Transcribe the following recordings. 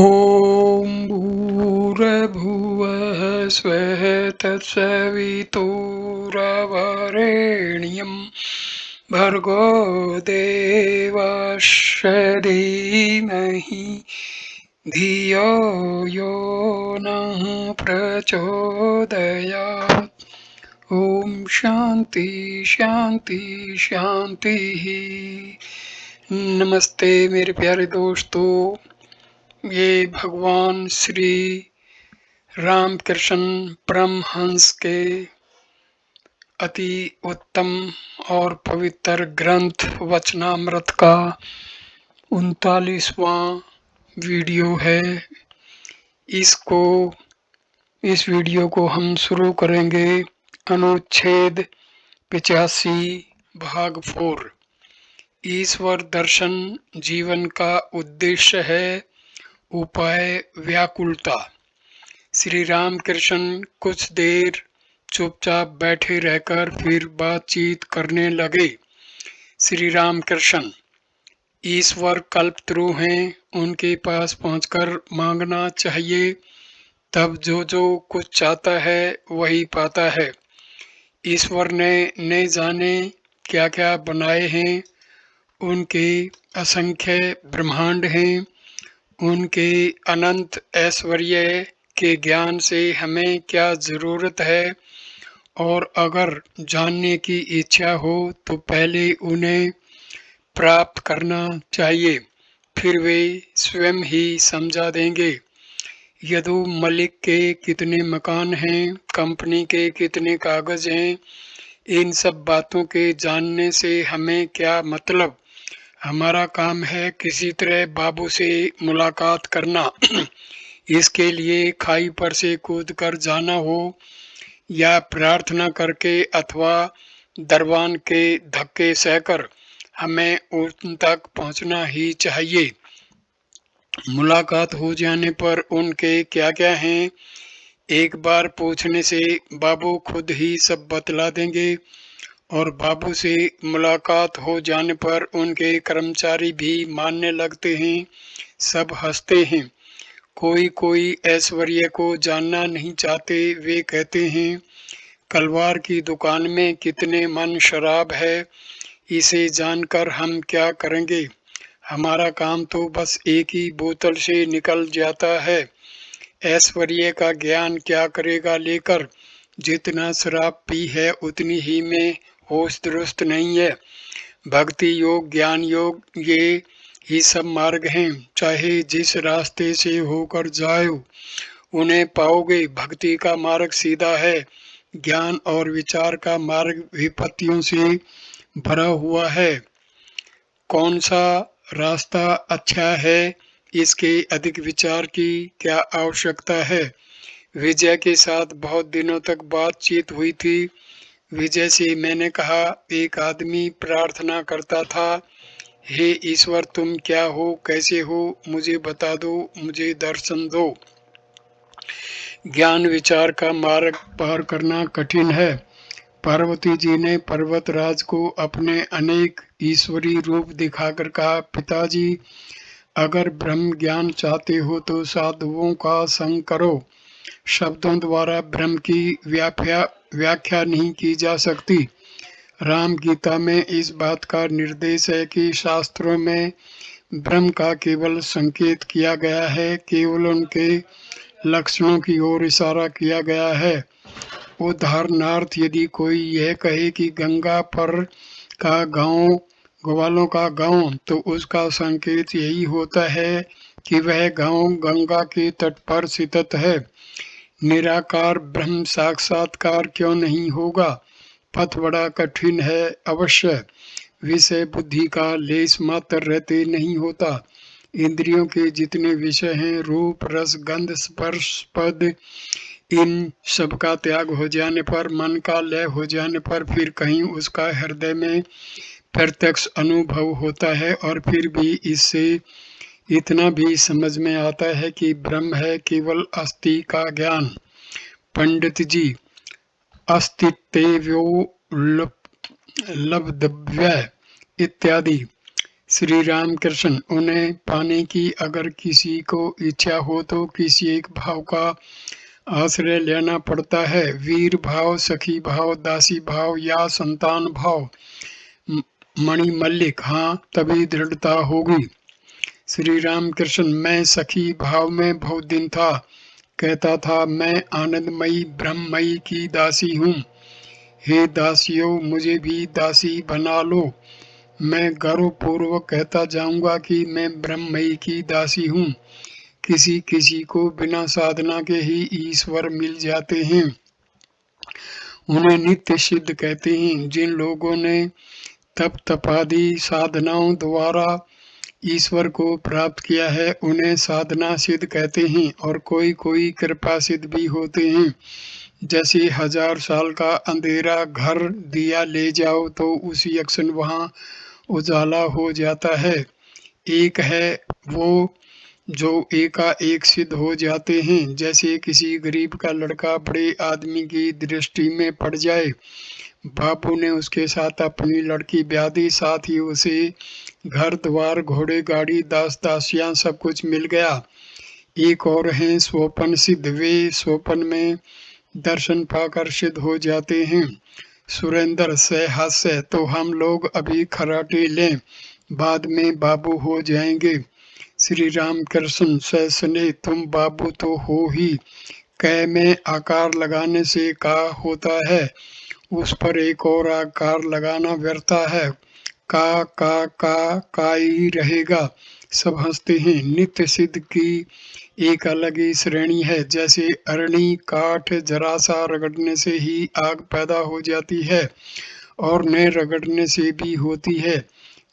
ॐ भूर्भुवः स्वः तत्सवितुर्वरेण्यं भर्गो देवस्य धीमहि धियो यो नः प्रचोदयात्। ओम शांति शांति शांति। नमस्ते मेरे प्यारे दोस्तों, ये भगवान श्री रामकृष्ण परमहंस के अति उत्तम और पवित्र ग्रंथ वचनामृत का 39वां वीडियो है। इस वीडियो को हम शुरू करेंगे अनुच्छेद 85 भाग 4। ईश्वर दर्शन जीवन का उद्देश्य है, उपाय व्याकुलता। श्री रामकृष्ण कुछ देर चुपचाप बैठे रहकर फिर बातचीत करने लगे। श्री रामकृष्ण, ईश्वर कल्पतरु हैं, उनके पास पहुंचकर मांगना चाहिए, तब जो कुछ चाहता है वही पाता है। ईश्वर ने न जाने क्या क्या बनाए हैं, उनके असंख्य ब्रह्मांड हैं, उनके अनंत ऐश्वर्य के ज्ञान से हमें क्या जरूरत है, और अगर जानने की इच्छा हो तो पहले उन्हें प्राप्त करना चाहिए, फिर वे स्वयं ही समझा देंगे। यदु मलिक के कितने मकान हैं, कंपनी के कितने कागज हैं, इन सब बातों के जानने से हमें क्या मतलब। हमारा काम है किसी तरह बाबू से मुलाकात करना। इसके लिए खाई पर से कूद कर जाना हो या प्रार्थना करके अथवा दरबान के धक्के सहकर, हमें उन तक पहुंचना ही चाहिए। मुलाकात हो जाने पर उनके क्या क्या हैं, एक बार पूछने से बाबू खुद ही सब बतला देंगे, और बाबू से मुलाकात हो जाने पर उनके कर्मचारी भी मानने लगते हैं, सब हंसते हैं। कोई ऐश्वर्य को जानना नहीं चाहते, वे कहते हैं कलवार की दुकान में कितने मन शराब है, इसे जानकर हम क्या करेंगे। हमारा काम तो बस एक ही बोतल से निकल जाता है। ऐश्वर्य का ज्ञान क्या करेगा लेकर, जितना शराब पी है उतनी ही में होश दुरुस्त नहीं है। भक्ति योग, ज्ञान योग, ये ही सब मार्ग हैं, चाहे जिस रास्ते से होकर जाओ उन्हें पाओगे। भक्ति का मार्ग सीधा है, ज्ञान और विचार का मार्ग विपत्तियों से भरा हुआ है। कौन सा रास्ता अच्छा है, इसके अधिक विचार की क्या आवश्यकता है। विजय के साथ बहुत दिनों तक बातचीत हुई थी। विजय से मैंने कहा, एक आदमी प्रार्थना करता था, हे ईश्वर तुम क्या हो, कैसे हो, मुझे बता दो, मुझे दर्शन दो। ज्ञान विचार का मार्ग पार करना कठिन है। पार्वती जी ने पर्वतराज को अपने अनेक ईश्वरी रूप दिखाकर कहा, पिताजी अगर ब्रह्म ज्ञान चाहते हो तो साधुओं का संग करो। शब्दों द्वारा ब्रह्म की व्याख्या नहीं की जा सकती। राम गीता में इस बात का निर्देश है कि शास्त्रों में ब्रह्म का केवल संकेत किया गया है, केवल उनके लक्षणों की ओर इशारा किया गया है। उदाहरणार्थ यदि कोई यह कहे कि गंगा पर का गांव ग्वालों का गांव, तो उसका संकेत यही होता है कि वह गांव गंगा के तट पर स्थित है। निराकार ब्रह्म साक्षात्कार क्यों नहीं होगा। पथ बड़ा कठिन है अवश्य, विषय बुद्धि का लेस मात्र रहते नहीं होता। इंद्रियों के जितने विषय हैं, रूप रस गंध स्पर्श पद, इन सब का त्याग हो जाने पर, मन का लय हो जाने पर, फिर कहीं उसका हृदय में प्रत्यक्ष अनुभव होता है। और फिर भी इससे इतना भी समझ में आता है कि ब्रह्म है, केवल अस्थि का ज्ञान। पंडित जी, अस्तित्वो लब्धव्य इत्यादि श्री राम कृष्ण, उन्हें पाने की अगर किसी को इच्छा हो तो किसी एक भाव का आश्रय लेना पड़ता है। वीर भाव, सखी भाव, दासी भाव या संतान भाव। मणि मल्लिक, हाँ तभी दृढ़ता होगी। श्री राम कृष्ण, मैं सखी भाव में बहुत दिन था। कहता था मैं आनंदमयी ब्रह्ममयी की दासी हूँ। हे दासियों, मुझे भी दासी बना लो। मैं गर्वपूर्वक कहता जाऊंगा कि मैं ब्रह्ममयी की दासी हूँ। किसी किसी को बिना साधना के ही ईश्वर मिल जाते हैं। उन्हें नित्य सिद्ध कहते हैं। जिन लोगों ने तप तपादि साधनाओं द्वारा ईश्वर को प्राप्त किया है उन्हें साधना सिद्ध कहते हैं। और कोई कोई कृपा सिद्ध भी होते हैं। जैसे 1000 साल का अंधेरा घर दिया ले जाओ तो उसी क्षण वहां उजाला हो जाता है। एक है वो जो एकाएक सिद्ध हो जाते हैं। जैसे किसी गरीब का लड़का बड़े आदमी की दृष्टि में पड़ जाए। बापू ने उसके साथ अपनी लड़की ब्याह दी, साथ ही उसे घर द्वार घोड़े गाड़ी दास दासियां सब कुछ मिल गया। एक और हैं स्वपन सिद्ध। वे स्वपन में दर्शन पाकर सिद्ध हो जाते हैं। सुरेंद्र से हास्य, तो हम लोग अभी खराटे लें, बाद में बाबू हो जाएंगे। श्री राम कृष्ण से सुने, तुम बाबू तो हो ही, कै में आकार लगाने से का होता है, उस पर एक और आकार लगाना व्यर्थ है। का ही रहेगा। सब हंसते हैं। नित्य सिद्ध की एक अलग ही श्रेणी है। जैसे अरणी काठ जरा सा रगड़ने से ही आग पैदा हो जाती है और न रगड़ने से भी होती है।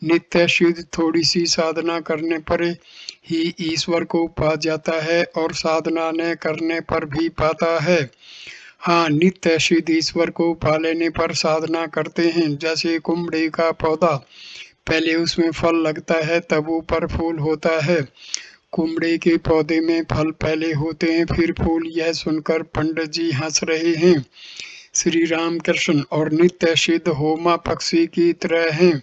नित्य सिद्ध थोड़ी सी साधना करने पर ही ईश्वर को पा जाता है और साधना न करने पर भी पाता है। हाँ, नित्य सिद्ध ईश्वर को पा लेने पर साधना करते हैं। जैसे कुमड़े का पौधा, पहले उसमें फल लगता है तब ऊपर फूल होता है। कुमड़े के पौधे में फल पहले होते हैं फिर फूल। यह सुनकर पंडित जी हंस रहे हैं। श्री राम कृष्ण, और नित्य सिद्ध होमा पक्षी की तरह हैं।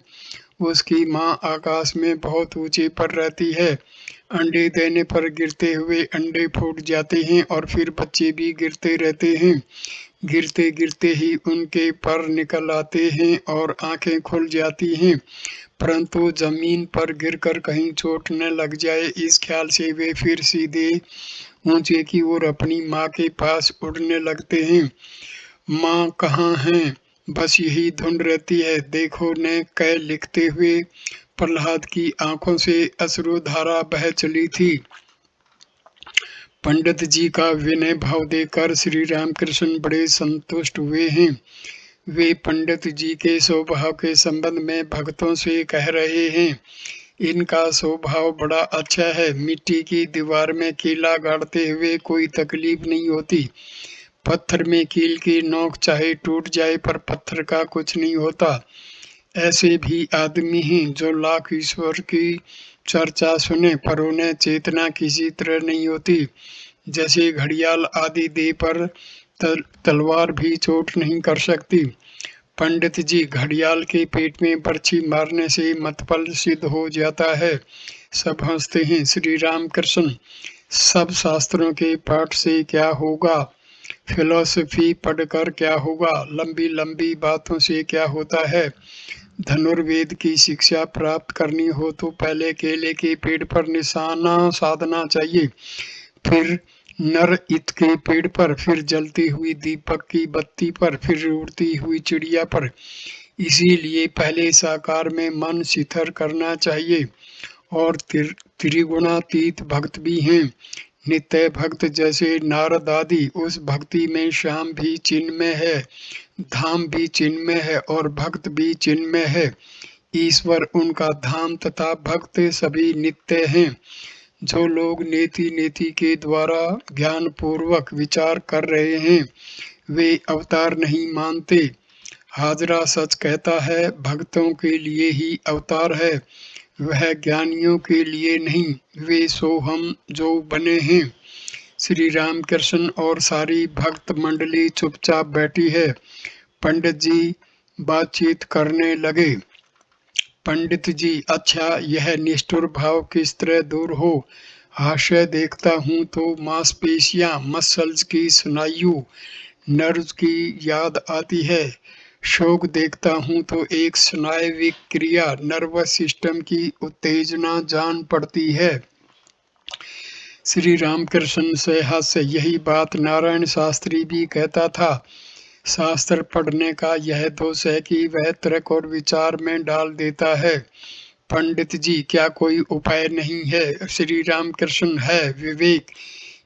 उसकी माँ आकाश में बहुत ऊंचे पर रहती है। अंडे देने पर गिरते हुए अंडे फूट जाते हैं और फिर बच्चे भी गिरते रहते हैं। गिरते गिरते ही उनके पर निकल आते हैं और आंखें खुल जाती हैं, परंतु जमीन पर गिरकर कहीं चोट न लग जाए इस ख्याल से वे फिर सीधे ऊंचे की ओर अपनी माँ के पास उड़ने लगते हैं। माँ कहाँ हैं, बस यही धुन रहती है। देखो ने कै लिखते हुए प्रहलाद की आंखों से अश्रुधारा बह चली थी। पंडित जी का विनय भाव देखकर श्री रामकृष्ण बड़े संतुष्ट हुए हैं। वे पंडित जी के स्वभाव के संबंध में भक्तों से कह रहे हैं, इनका स्वभाव बड़ा अच्छा है। मिट्टी की दीवार में कीला गाड़ते हुए कोई तकलीफ नहीं होती। पत्थर में कील की नोक चाहे टूट जाए पर पत्थर का कुछ नहीं होता। ऐसे भी आदमी हैं जो लाख ईश्वर की चर्चा सुने पर उन्हें चेतना किसी तरह नहीं होती। जैसे घड़ियाल आदि देह पर तलवार भी चोट नहीं कर सकती। पंडित जी, घड़ियाल के पेट में बर्छी मारने से मतफल सिद्ध हो जाता है। सब हंसते हैं। श्री राम कृष्ण, सब शास्त्रों के पाठ से क्या होगा, फिलोसफी पढ़कर क्या होगा, लंबी लंबी बातों से क्या होता है। धनुर्वेद की शिक्षा प्राप्त करनी हो तो पहले केले के पेड़ पर निशाना साधना चाहिए, फिर नर इत के पेड़ पर, फिर जलती हुई दीपक की बत्ती पर, फिर उड़ती हुई चिड़िया पर। इसीलिए पहले साकार में मन शिथिल करना चाहिए। और त्रिगुणातीत भक्त भी हैं। नित्य भक्त जैसे नारद आदि, उस भक्ति में श्याम भी चिन्मय है, धाम भी चिन्मय है और भक्त भी चिन्मय है। ईश्वर उनका धाम तथा भक्त सभी नित्य हैं। जो लोग नेति नेति के द्वारा ज्ञान पूर्वक विचार कर रहे हैं वे अवतार नहीं मानते। हाजरा सच कहता है, भक्तों के लिए ही अवतार है, वह ज्ञानियों के लिए नहीं। वे सो हम जो बने हैं। श्री राम कृष्ण और सारी भक्त मंडली चुपचाप बैठी है। पंडित जी बातचीत करने लगे। पंडित जी, अच्छा यह निष्ठुर भाव किस तरह दूर हो? हास्य, देखता हूँ तो मांसपेशियां, मसल्स की स्नायु, नर्व्स की याद आती है। शोक देखता हूँ तो एक स्नायविक क्रिया, नर्वस सिस्टम की उत्तेजना जान पड़ती है। श्री रामकृष्ण से हास्य, यही बात नारायण शास्त्री भी कहता था। शास्त्र पढ़ने का यह दोष है कि वह तर्क और विचार में डाल देता है। पंडित जी, क्या कोई उपाय नहीं है? श्री रामकृष्ण, है, विवेक।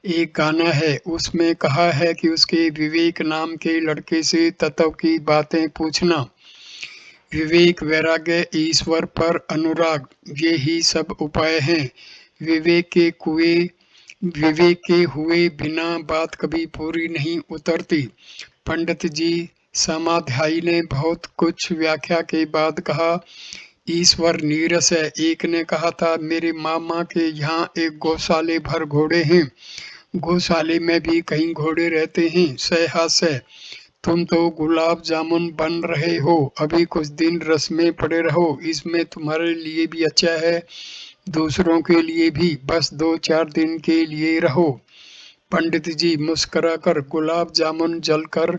एक गाना है, उसमें कहा है कि उसके विवेक नाम के लड़के से तत्व की बातें पूछना। विवेक, वैराग्य, ईश्वर पर अनुराग, ये ही सब उपाय हैं। विवेक के हुए बिना बात कभी पूरी नहीं उतरती। पंडित जी, समाध्यायी ने बहुत कुछ व्याख्या के बाद कहा, ईश्वर नीरस है। एक ने कहा था, मेरे मामा के यहाँ एक गौशाले भर घोड़े हैं। गौशाले में भी कहीं घोड़े रहते हैं। सहास्य, तुम तो गुलाब जामुन बन रहे हो, अभी कुछ दिन रस में पड़े रहो, इसमें तुम्हारे लिए भी अच्छा है, दूसरों के लिए भी, बस 2-4 दिन के लिए रहो। पंडित जी मुस्कुराकर, गुलाब जामुन जलकर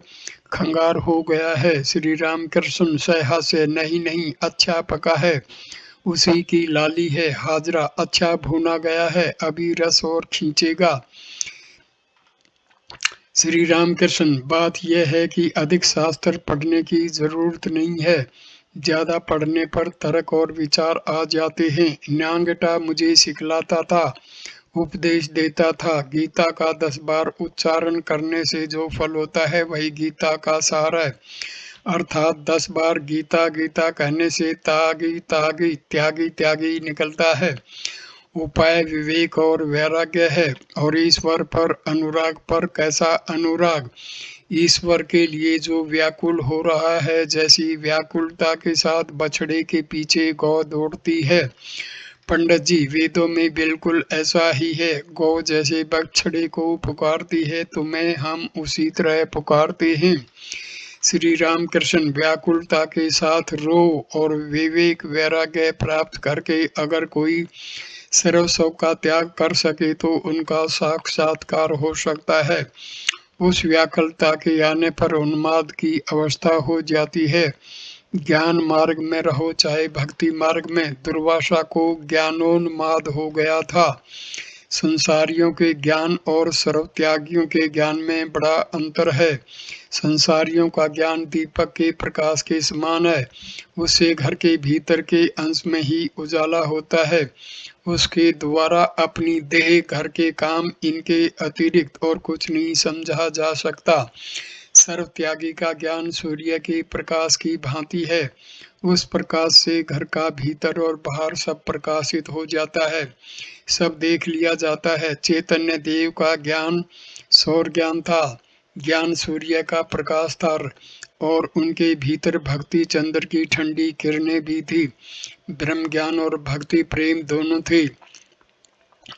खंगार हो गया है। श्री रामकृष्ण सहास्य, नहीं नहीं, अच्छा पका है, उसी की लाली है। हाजरा, अच्छा भुना गया है, अभी रस और खींचेगा। श्री रामकृष्ण, बात यह है कि अधिक शास्त्र पढ़ने की जरूरत नहीं है। ज्यादा पढ़ने पर तर्क और विचार आ जाते हैं। न्यांगटा मुझे सिखलाता था, उपदेश देता था, गीता का 10 बार उच्चारण करने से जो फल होता है वही गीता का सार है। अर्थात 10 बार गीता गीता कहने से तागी तागी त्यागी त्यागी निकलता है। उपाय विवेक और वैराग्य है। और ईश्वर पर अनुराग पर कैसा अनुराग? ईश्वर के लिए जो व्याकुल हो रहा है, जैसी व्याकुलता के साथ बछड़े के पीछे गौ दौड़ती है। पंडित जी, वेदों में बिल्कुल ऐसा ही है। गौ जैसे बछड़े को पुकारती है, तुम्हें हम उसी तरह पुकारते हैं। श्री रामकृष्ण, व्याकुलता के साथ रो और विवेक वैराग्य प्राप्त करके अगर कोई सर्वस्व का त्याग कर सके तो उनका साक्षात्कार हो सकता है। उस व्याकुलता के आने पर उन्माद की अवस्था हो जाती है। ज्ञान मार्ग में रहो चाहे भक्ति मार्ग में, दुर्वासा को ज्ञानोन्माद हो गया था। संसारियों के ज्ञान और सर्वत्यागियों के ज्ञान में बड़ा अंतर है। संसारियों का ज्ञान दीपक के प्रकाश के समान है, उससे घर के भीतर के अंश में ही उजाला होता है। उसके द्वारा अपनी देह, घर के काम, इनके अतिरिक्त और कुछ नहीं समझा जा सकता। सर्वत्यागी का ज्ञान सूर्य के प्रकाश की भांति है। उस प्रकाश से घर का भीतर और बाहर सब प्रकाशित हो जाता है, सब देख लिया जाता है। चैतन्य देव का ज्ञान सौर ज्ञान था, ज्ञान सूर्य का प्रकाश था, और उनके भीतर भक्ति चंद्र की ठंडी किरणें भी थी। ब्रह्म ज्ञान और भक्ति प्रेम दोनों थे।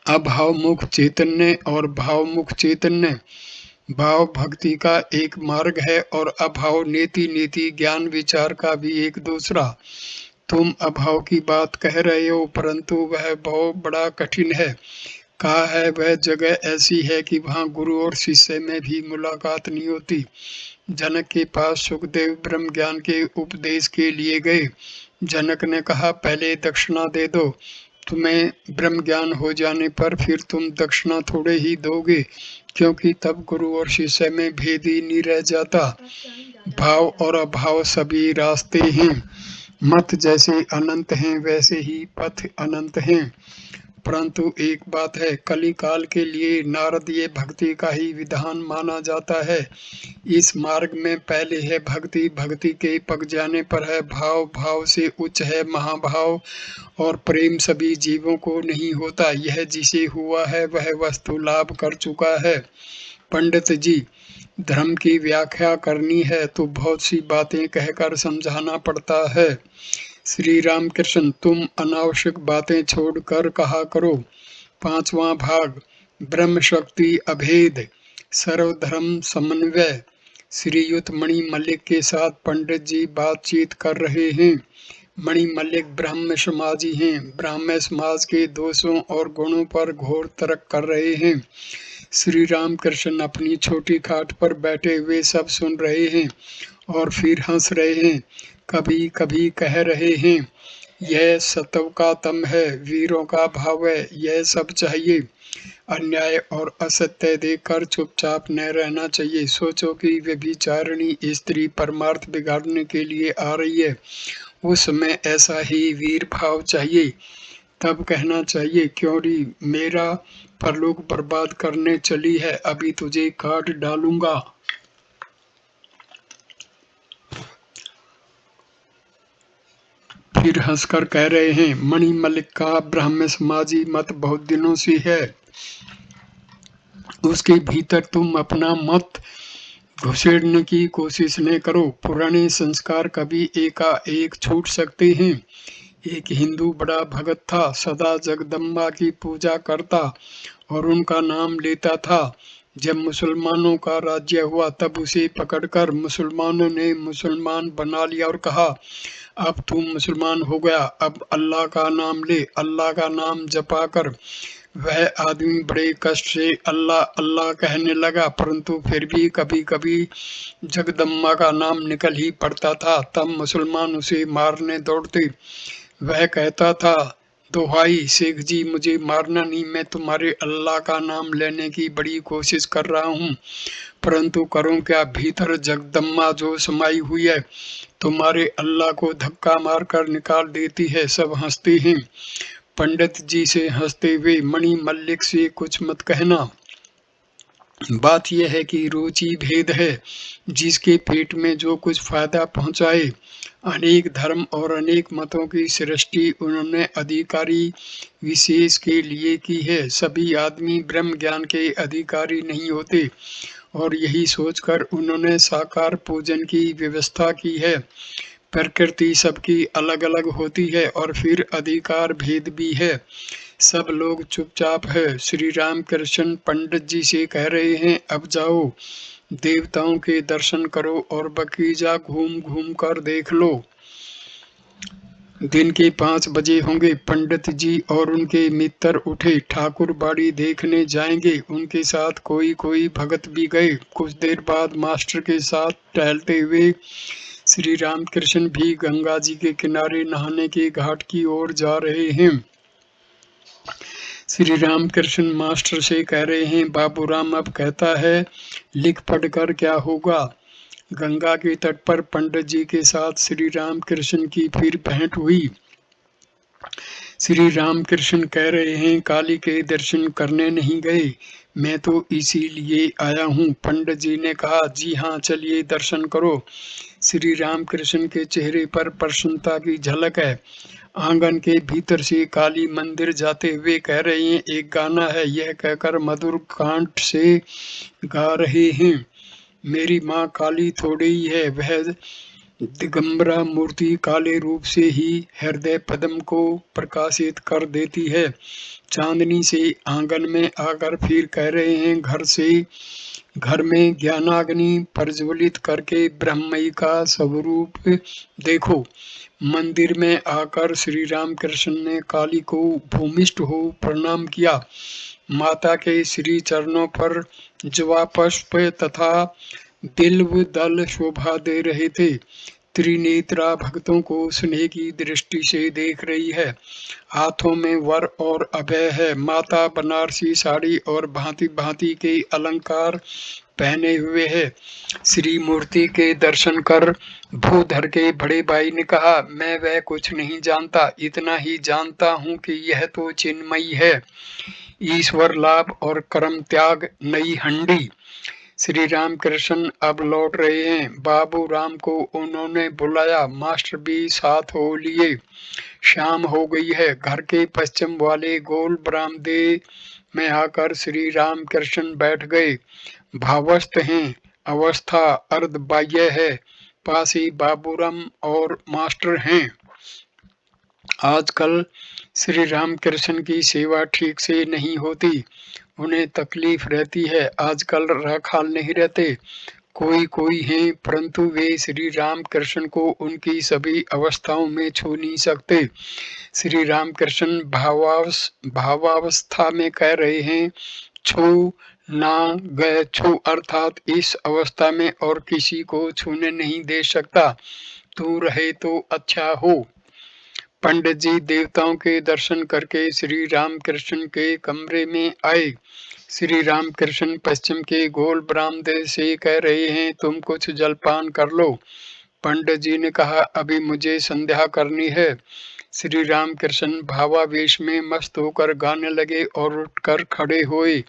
अभावमुख चैतन्य और भावमुख चैतन्य, भाव भक्ति का एक मार्ग है और अभाव नीति नीति ज्ञान विचार का भी एक दूसरा। तुम अभाव की बात कह रहे हो, परंतु वह बहुत बड़ा कठिन है। कहा है वह जगह ऐसी है कि वहाँ गुरु और शिष्य में भी मुलाकात नहीं होती। जनक के पास सुखदेव ब्रह्म ज्ञान के उपदेश के लिए गए। जनक ने कहा, पहले दक्षिणा दे दो, तुम्हें ब्रह्म ज्ञान हो जाने पर फिर तुम दक्षिणा थोड़े ही दोगे, क्योंकि तब गुरु और शिष्य में भेद ही नहीं रह जाता। भाव और अभाव सभी रास्ते हैं। मत जैसे अनंत हैं वैसे ही पथ अनंत हैं। परंतु एक बात है, कली काल के लिए नारदीय भक्ति का ही विधान माना जाता है। इस मार्ग में पहले है भक्ति, भक्ति के पक जाने पर है भाव, भाव से उच्च है महाभाव, और प्रेम सभी जीवों को नहीं होता। यह जिसे हुआ है वह वस्तु लाभ कर चुका है। पंडित जी, धर्म की व्याख्या करनी है तो बहुत सी बातें कहकर समझाना पड़ता है। श्री रामकृष्ण, तुम अनावश्यक बातें छोड़कर कहा करो। 5वां भाग, ब्रह्म शक्ति अभेद, सर्वधर्म समन्वय। श्रीयुत मणि मल्लिक के साथ पंडित जी बातचीत कर रहे हैं। मणि मल्लिक ब्राह्म समाजी हैं। ब्राह्म समाज के दोषों और गुणों पर घोर तर्क कर रहे हैं। श्री राम कृष्ण अपनी छोटी खाट पर बैठे हुए सब सुन रहे हैं और फिर हंस रहे हैं। कभी कभी कह रहे हैं, यह सत्व का तम है, वीरों का भाव है, यह सब चाहिए। अन्याय और असत्य देखकर चुपचाप न रहना चाहिए। सोचो कि व्यभिचारिणी स्त्री परमार्थ बिगाड़ने के लिए आ रही है, उस समय ऐसा ही वीर भाव चाहिए। तब कहना चाहिए, क्यों री मेरा परलोक बर्बाद करने चली है, अभी तुझे काट डालूंगा। फिर हंसकर कह रहे हैं, मणि मल्लिक का ब्राह्म समाजी मत बहुत दिनों से है, उसके भीतर तुम अपना मत घुसेड़ने की कोशिश न करो। पुराने संस्कार कभी एकाएक छूट सकते हैं। एक हिंदू बड़ा भगत था, सदा जगदम्बा की पूजा करता और उनका नाम लेता था। जब मुसलमानों का राज्य हुआ तब उसे पकड़कर मुसलमानों ने मुसलमान बना लिया और कहा, अब तू मुसलमान हो गया, अब अल्लाह का नाम ले। अल्लाह का नाम जपा कर वह आदमी बड़े कष्ट से अल्लाह अल्लाह कहने लगा, परंतु फिर भी कभी कभी जगदम्बा का नाम निकल ही पड़ता था। तब मुसलमान उसे मारने दौड़ते। वह कहता था, दोहाई शेख जी, मुझे मारना नहीं, मैं तुम्हारे अल्लाह का नाम लेने की बड़ी कोशिश कर रहा हूँ, परंतु करूँ क्या, भीतर जगदम्बा जो समाई हुई है तुम्हारे अल्लाह को धक्का मारकर निकाल देती है। सब हंसते हैं। पंडित जी से हंसते हुए, मणि मल्लिक से कुछ मत कहना। बात यह है कि रुचि भेद है, जिसके पेट में जो कुछ फायदा पहुंचाए। अनेक धर्म और अनेक मतों की सृष्टि उन्होंने अधिकारी विशेष के लिए की है। सभी आदमी ब्रह्म ज्ञान के अधिकारी नहीं होते और यही सोचकर उन्होंने साकार पूजन की व्यवस्था की है। प्रकृति सबकी अलग अलग होती है और फिर अधिकार भेद भी है। सब लोग चुपचाप है। श्री राम कृष्ण पंडित जी से कह रहे हैं, अब जाओ देवताओं के दर्शन करो और बगीचा घूम घूम कर देख लो। दिन के 5 बजे होंगे। पंडित जी और उनके मित्र उठे, ठाकुर बाड़ी देखने जाएंगे। उनके साथ कोई कोई भगत भी गए। कुछ देर बाद मास्टर के साथ टहलते हुए श्री रामकृष्ण भी गंगा जी के किनारे नहाने के घाट की ओर जा रहे हैं। श्री रामकृष्ण मास्टर से कह रहे हैं, बाबूराम अब कहता है, लिख पढ़कर क्या होगा। गंगा के तट पर पंडित जी के साथ श्री रामकृष्ण की फिर भेंट हुई। श्री रामकृष्ण कह रहे हैं, काली के दर्शन करने नहीं गए, मैं तो इसीलिए आया हूँ। पंडित जी ने कहा, जी हाँ, चलिए दर्शन करो। श्री रामकृष्ण के चेहरे पर प्रसन्नता की झलक है। आंगन के भीतर से काली मंदिर जाते हुए कह रहे हैं, एक गाना है, यह कहकर मधुर कंठ से गा रहे हैं, मेरी माँ काली थोड़ी ही है, वह दिगंबरा मूर्ति काले रूप से ही हृदय पद्म को प्रकाशित कर देती है। चांदनी से आंगन में आकर फिर कह रहे हैं, घर में ज्ञानाग्नि प्रज्वलित करके ब्रह्मई का स्वरूप देखो। मंदिर में आकर श्री रामकृष्ण ने काली को भूमिष्ठ हो प्रणाम किया। माता के श्री चरणों पर जवा पुष्प तथा बिल्व दल शोभा दे रहे थे। त्रिनेत्रा भक्तों को स्नेह की दृष्टि से देख रही है। हाथों में वर और अभय है। माता बनारसी साड़ी और भांति भांति के अलंकार पहने हुए है। श्री मूर्ति के दर्शन कर भूधर के बड़े भाई ने कहा, मैं वह कुछ नहीं जानता, इतना ही जानता हूँ कि यह तो चिन्मयी है। ईश्वर लाभ और कर्म त्याग नई हंडी। श्री रामकृष्ण अब लौट रहे हैं। बाबू राम को उन्होंने बुलाया, मास्टर भी साथ हो लिए। शाम हो गई है। घर के पश्चिम वाले गोल बरामदे में आकर श्री रामकृष्ण बैठ गए। भावस्थ हैं। अवस्था अर्ध बाह्य है। पास ही बाबूराम और मास्टर हैं। आजकल श्री रामकृष्ण की सेवा ठीक से नहीं होती, उन्हें तकलीफ रहती है। आजकल रखाल नहीं रहते, कोई कोई हैं, परंतु वे श्री राम कृष्ण को उनकी सभी अवस्थाओं में छू नहीं सकते। श्री राम कृष्ण भावावस्था में कह रहे हैं, छू ना गए छू, अर्थात इस अवस्था में और किसी को छूने नहीं दे सकता। तू रहे तो अच्छा हो। पंडित जी देवताओं के दर्शन करके श्री राम कृष्ण के कमरे में आए। श्री राम कृष्ण पश्चिम के गोल बरामदे से कह रहे हैं, तुम कुछ जलपान कर लो। पंडित जी ने कहा, अभी मुझे संध्या करनी है। श्री राम कृष्ण भावावेश में मस्त होकर गाने लगे और उठकर खड़े हुए।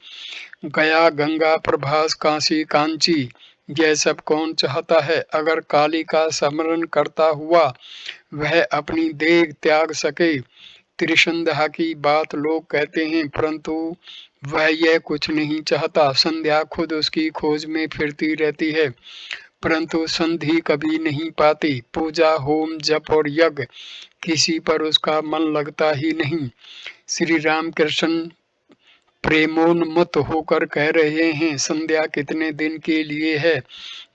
गया गंगा प्रभास काशी कांची, यह सब कौन चाहता है। अगर काली का स्मरण करता हुआ वह अपनी देह त्याग सके। त्रिसंध्या की बात लोग कहते हैं, परंतु वह यह कुछ नहीं चाहता। संध्या खुद उसकी खोज में फिरती रहती है, परंतु संधि कभी नहीं पाती। पूजा होम जप और यज्ञ, किसी पर उसका मन लगता ही नहीं। श्री राम कृष्ण प्रेमोन्मत्त होकर कह रहे हैं, संध्या कितने दिन के लिए है,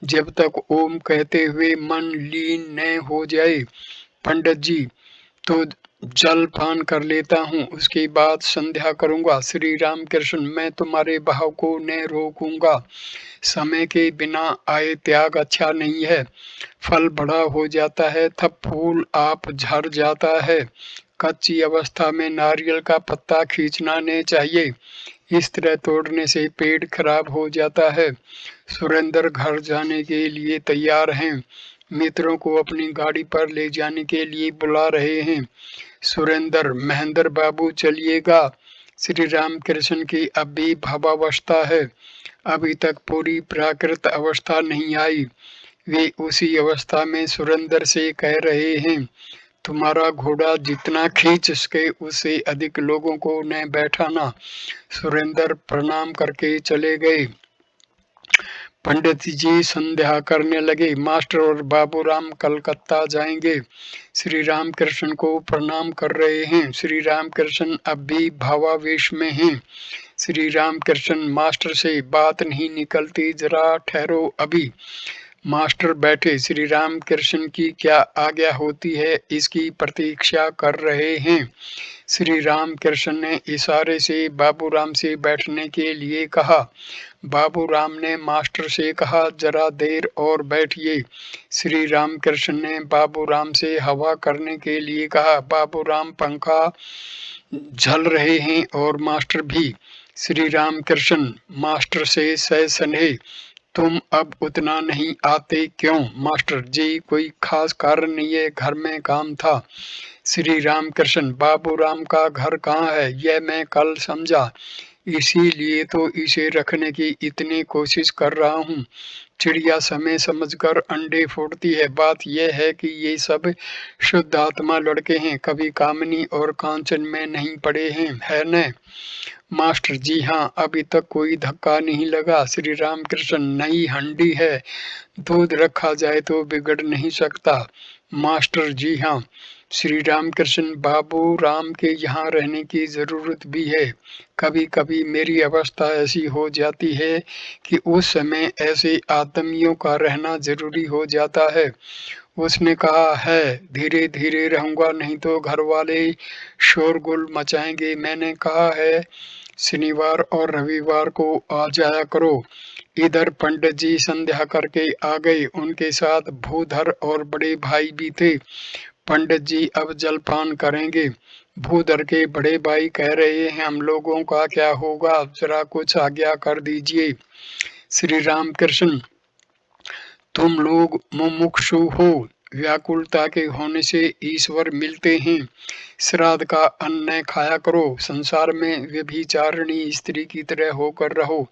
जब तक ओम कहते हुए मन लीन न हो जाए। पंडित जी, तो जल पान कर लेता हूँ, उसके बाद संध्या करूंगा। श्री राम कृष्ण, मैं तुम्हारे भाव को न रोकूंगा। समय के बिना आए त्याग अच्छा नहीं है। फल बड़ा हो जाता है तब फूल आप झड़ जाता है। कच्ची अवस्था में नारियल का पत्ता खींचना नहीं चाहिए, इस तरह तोड़ने से पेड़ खराब हो जाता है। सुरेंद्र घर जाने के लिए तैयार हैं, मित्रों को अपनी गाड़ी पर ले जाने के लिए बुला रहे हैं। सुरेंद्र, महेंद्र बाबू चलिएगा। श्री राम कृष्ण की अब भी भावावस्था है, अभी तक पूरी प्राकृत अवस्था नहीं आई। वे उसी अवस्था में सुरेंद्र से कह रहे हैं, तुम्हारा घोड़ा जितना खींच सके उससे अधिक लोगों को न बैठाना। सुरेंद्र प्रणाम करके चले गए। पंडित जी संध्या करने लगे। मास्टर और बाबूराम कलकत्ता जाएंगे। श्री राम कृष्ण को प्रणाम कर रहे हैं। श्री राम कृष्ण अब भी भावावेश में हैं। श्री राम कृष्ण, मास्टर से बात नहीं निकलती, जरा ठहरो अभी। मास्टर बैठे। श्री राम कृष्ण की क्या आज्ञा होती है, इसकी प्रतीक्षा कर रहे हैं। श्री राम कृष्ण ने इशारे से बाबूराम से बैठने के लिए कहा। बाबूराम ने मास्टर से कहा, जरा देर और बैठिए। श्री राम कृष्ण ने बाबूराम से हवा करने के लिए कहा। बाबूराम पंखा झल रहे हैं और मास्टर भी। श्री राम कृष्ण मास्टर से सह स्नेह, तुम अब उतना नहीं आते क्यों? मास्टर जी, कोई खास कारण नहीं है, घर में काम था। श्री राम कृष्ण, बाबूराम का घर कहाँ है? यह मैं कल समझा, इसीलिए तो इसे रखने की इतनी कोशिश कर रहा हूँ। चिड़िया समय समझकर अंडे फोड़ती है। बात यह है कि ये सब शुद्ध आत्मा लड़के हैं, कभी कामनी और कांचन में नहीं पड़े हैं, है न? मास्टर जी हाँ, अभी तक कोई धक्का नहीं लगा। श्री राम कृष्ण, नई हंडी है, दूध रखा जाए तो बिगड़ नहीं सकता। मास्टर जी हाँ। श्री राम कृष्ण, बाबू राम के यहाँ रहने की जरूरत भी है। कभी कभी मेरी अवस्था ऐसी हो जाती है कि उस समय ऐसे आदमियों का रहना जरूरी हो जाता है। उसने कहा है, धीरे धीरे रहूंगा, नहीं तो घर वाले शोरगुल मचाएंगे। मैंने कहा है, शनिवार और रविवार को आ जाया करो। इधर पंडित जी संध्या करके आ गए, उनके साथ भूधर और बड़े भाई भी थे। पंडित जी अब जलपान करेंगे। भूधर के बड़े भाई कह रहे हैं, हम लोगों का क्या होगा, जरा कुछ आज्ञा कर दीजिए। श्री राम कृष्ण, तुम लोग मुमुक्षु हो, व्याकुलता के होने से ईश्वर मिलते हैं। श्राद्ध का अन्न खाया करो। संसार में व्यभिचारिणी स्त्री की तरह होकर रहो।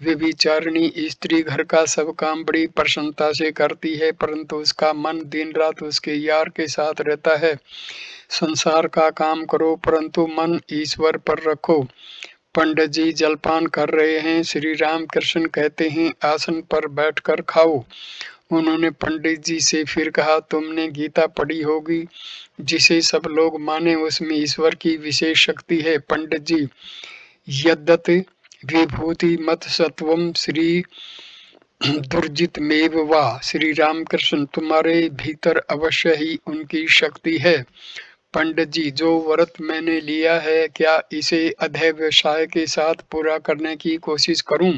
व्यभिचारिणी स्त्री घर का सब काम बड़ी प्रसन्नता से करती है, परंतु उसका मन दिन रात उसके यार के साथ रहता है। संसार का काम करो, परंतु मन ईश्वर पर रखो। पंडित जी जलपान कर रहे हैं। श्री राम कृष्ण कहते हैं, आसन पर बैठकर खाओ। उन्होंने पंडित जी से फिर कहा, तुमने गीता पढ़ी होगी, जिसे सब लोग माने उसमें ईश्वर की विशेष शक्ति है। पंडित जी, यद्यत विभूति मत सत्वम श्री दुर्जित मेव वा। श्री रामकृष्ण, तुम्हारे भीतर अवश्य ही उनकी शक्ति है। पंडित जी, जो व्रत मैंने लिया है, क्या इसे अध्यवसाय के साथ पूरा करने की कोशिश करूं?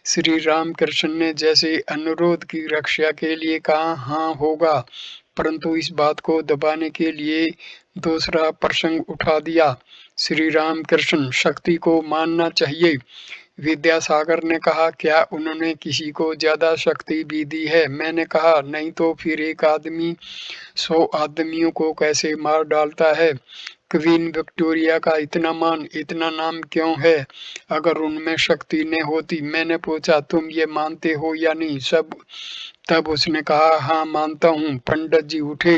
श्री रामकृष्ण ने जैसे अनुरोध की रक्षा के लिए कहा, हाँ होगा, परंतु इस बात को दबाने के लिए दूसरा प्रसंग उठा दिया। श्री रामकृष्ण, शक्ति को मानना चाहिए। विद्यासागर ने कहा, क्या उन्होंने किसी को ज्यादा शक्ति भी दी है? मैंने कहा, नहीं तो फिर एक आदमी 100 आदमियों को कैसे मार डालता है? क्वीन विक्टोरिया का इतना मान, इतना नाम क्यों है? अगर उनमें शक्ति न होती। मैंने पूछा, तुम ये मानते हो या नहीं? तब उसने कहा, हाँ मानता हूँ। पंडित जी उठे